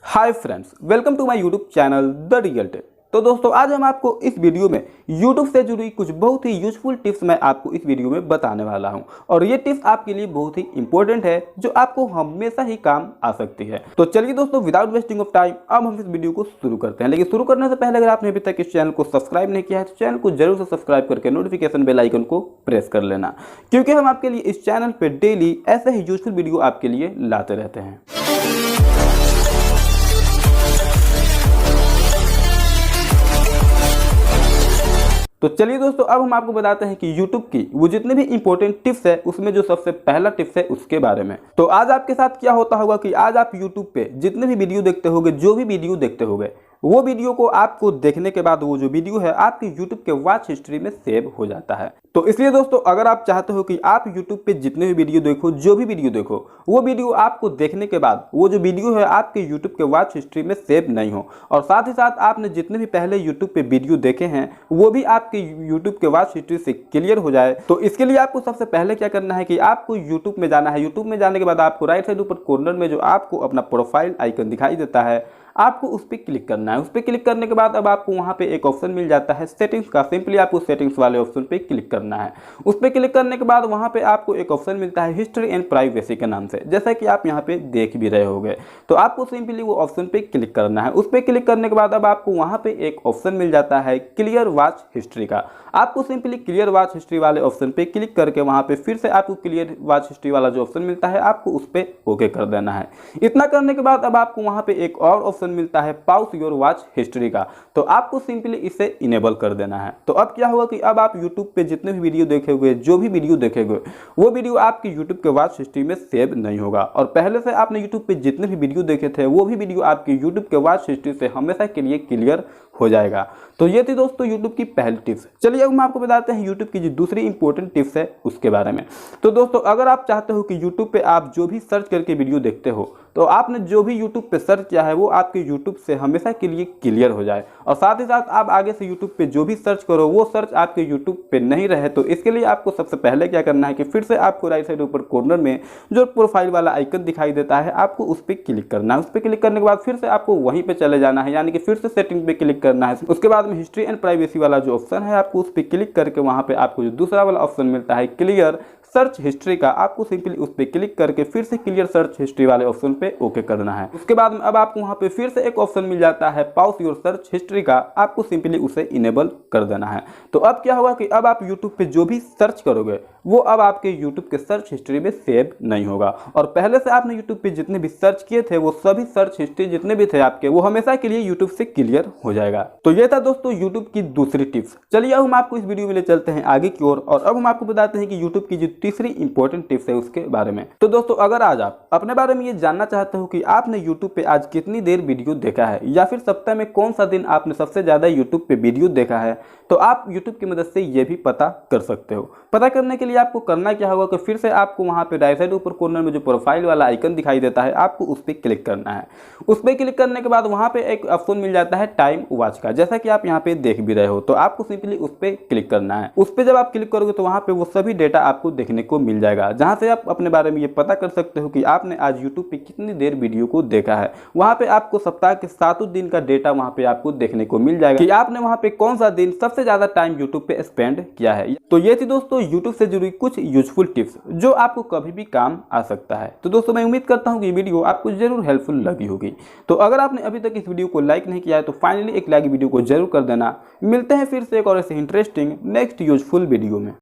Hi friends, welcome to my YouTube channel the RealTech. तो दोस्तों, आज हम आपको इस वीडियो में YouTube से जुड़ी कुछ बहुत ही यूजफुल टिप्स मैं आपको इस वीडियो में बताने वाला हूं। और ये टिप्स आपके लिए बहुत ही इंपॉर्टेंट है, जो आपको हमेशा ही काम आ सकती है। तो चलिए दोस्तों, विदाउट वेस्टिंग ऑफ टाइम अब हम इस वीडियो को शुरू करते हैं। लेकिन शुरू करने से पहले अगर आपने अभी तक इस चैनल को सब्सक्राइब नहीं किया है तो चैनल को जरूर से सब्सक्राइब करके नोटिफिकेशन बेल आइकन को प्रेस कर लेना, क्योंकि हम आपके लिए इस चैनल पर डेली ऐसे ही यूजफुल वीडियो आपके लिए लाते रहते हैं। तो चलिए दोस्तों, अब हम आपको बताते हैं कि YouTube की वो जितने भी इंपॉर्टेंट टिप्स है उसमें जो सबसे पहला टिप्स है उसके बारे में। तो आज आपके साथ क्या होता होगा कि आज आप YouTube पे जितने भी वीडियो देखते होगे, जो भी वीडियो देखते होगे, वो वीडियो को आपको देखने के बाद वो जो वीडियो है आपकी YouTube के वॉच हिस्ट्री में सेव हो जाता है। तो इसलिए दोस्तों, अगर आप चाहते हो कि आप YouTube पे जितने भी वीडियो देखो, जो भी वीडियो देखो, वो वीडियो आपको देखने के बाद वो जो वीडियो है आपके YouTube के वॉच हिस्ट्री में सेव नहीं हो, और साथ ही साथ आपने जितने भी पहले YouTube पे वीडियो देखे हैं वो भी आपके YouTube के वॉच हिस्ट्री से क्लियर हो जाए, तो इसके लिए आपको सबसे पहले क्या करना है कि आपको YouTube में जाना है। YouTube में जाने के बाद आपको राइट साइड ऊपर कॉर्नर में जो आपको अपना प्रोफाइल आइकन दिखाई देता है, आपको उस पर क्लिक करना है। उस पर क्लिक करने के बाद अब आपको वहां पे एक ऑप्शन मिल जाता है सेटिंग्स का। सिंपली आपको सेटिंग्स वाले ऑप्शन पे क्लिक करना है। उस पर क्लिक करने के बाद वहां पे आपको एक ऑप्शन मिलता है हिस्ट्री एंड प्राइवेसी के नाम से, जैसा कि आप यहाँ पे देख भी रहे होंगे। तो आपको सिंपली वो ऑप्शन पे क्लिक करना है। उस पर क्लिक करने के बाद अब आपको वहां पे एक ऑप्शन मिल जाता है क्लियर वॉच हिस्ट्री का। आपको सिंपली क्लियर वॉच हिस्ट्री वाले ऑप्शन पे क्लिक करके वहां पे फिर से आपको क्लियर वॉच हिस्ट्री वाला जो ऑप्शन मिलता है आपको उस पर ओके कर देना है। इतना करने के बाद अब आपको वहां पे एक और ऑप्शन मिलता है पाउस योर वॉच हिस्ट्री का। तो आपको सिंपली इसे इनेबल कर देना है। तो अब क्या होगा कि अब आप YouTube पे जितने भी वीडियो देखेंगे, जो भी वीडियो देखेंगे, वो वीडियो आपकी YouTube के वॉच हिस्ट्री में सेव नहीं होगा। और पहले से आपने YouTube पे जितने भी वीडियो देखे थे वो भी वीडियो आपकी YouTube के वॉच हिस्ट्री से हमेशा के लिए क्लियर हो जाएगा। तो ये थी दोस्तों YouTube की पहली टिप्स। चलिए अब हम आपको बताते हैं YouTube की जो दूसरी इंपॉर्टेंट टिप्स है उसके बारे में। तो दोस्तों, अगर आप चाहते हो कि YouTube पे आप जो भी सर्च करके वीडियो देखते हो, तो आपने जो भी YouTube पे सर्च किया है वो आपके YouTube से हमेशा के लिए क्लियर हो जाए, और साथ ही साथ आप आगे से YouTube पे जो भी सर्च करो वो सर्च आपके YouTube पे नहीं रहे। तो इसके लिए आपको सबसे पहले क्या करना है कि फिर से आपको राइट साइड ऊपर कॉर्नर में जो प्रोफाइल वाला आइकन दिखाई देता है आपको उस पर क्लिक करना है। उस पर क्लिक करने के बाद फिर से आपको वहीं पर चले जाना है, यानी कि फिर से सेटिंग पे क्लिक करना है। उसके बाद में हिस्ट्री एंड प्राइवेसी वाला जो ऑप्शन है आपको उस पर क्लिक करके वहां पे आपको जो दूसरा वाला ऑप्शन मिलता है क्लियर सर्च हिस्ट्री का, आपको सिंपली उस पर क्लिक करके फिर से क्लियर सर्च हिस्ट्री वाले ऑप्शन पे ओके करना है। उसके बाद में अब आपको वहां पे फिर से एक ऑप्शन मिल जाता है पाउस योर सर्च हिस्ट्री का, आपको सिंपली उसे इनेबल कर देना है। तो अब क्या होगा कि अब आप YouTube पे जो भी सर्च करोगे वो अब आपके YouTube के सर्च हिस्ट्री में सेव नहीं होगा, और पहले से आपने YouTube पे जितने भी सर्च किए थे वो सभी सर्च हिस्ट्री जितने भी थे आपके, वो हमेशा के लिए YouTube से क्लियर हो जाएगा। तो ये था दोस्तों YouTube की दूसरी टिप्स। चलिए अब हम आपको इस वीडियो में ले चलते हैं आगे की ओर, और अब हम आपको बताते हैं कि YouTube की जो तीसरी इंपॉर्टेंट टिप्स है उसके बारे में। तो दोस्तों, अगर आज आप अपने बारे में ये जानना चाहते हो कि आपने YouTube पे आज कितनी देर वीडियो देखा है, या फिर सप्ताह में कौन सा दिन आपने सबसे ज्यादा YouTube पे वीडियो देखा है, तो आप YouTube की मदद से ये भी पता कर सकते हो। पता करने के लिए आपको करना क्या होगा कि फिर से आपको वहां पे राइट साइड ऊपर कॉर्नर में जो प्रोफाइल वाला आइकन दिखाई देता है आपको उस पर क्लिक करना है। उस पर क्लिक करने के बाद वहां पे एक ऑप्शन मिल जाता है टाइम वॉच का, जैसा कि आप यहाँ पे देख भी रहे हो। तो आपको सिंपली उस पर क्लिक करना है। उस पर जब आप क्लिक करोगे तो वहां पे वो सभी डेटा आपको देखने को मिल जाएगा, जहां से आप अपने बारे में ये पता कर सकते हो कि आपने आज YouTube पे कितनी देर वीडियो को देखा है। वहां पे आपको सप्ताह के 7 दिन का डेटा वहां पे आपको देखने को मिल जाएगा कि आपने वहां पे कौन सा दिन सबसे ज्यादा टाइम YouTube पे स्पेंड किया है। तो ये थी दोस्तों YouTube से जुड़ी कुछ यूजफुल टिप्स जो आपको कभी भी काम आ सकता है। तो दोस्तों, मैं उम्मीद करता हूँ कि वीडियो आपको जरूर हेल्पफुल लगी होगी। तो अगर आपने अभी तक इस वीडियो को लाइक नहीं किया है तो फाइनली एक लाइक वीडियो को जरूर कर देना। मिलते हैं फिर से एक और ऐसे इंटरेस्टिंग नेक्स्ट यूजफुल वीडियो में।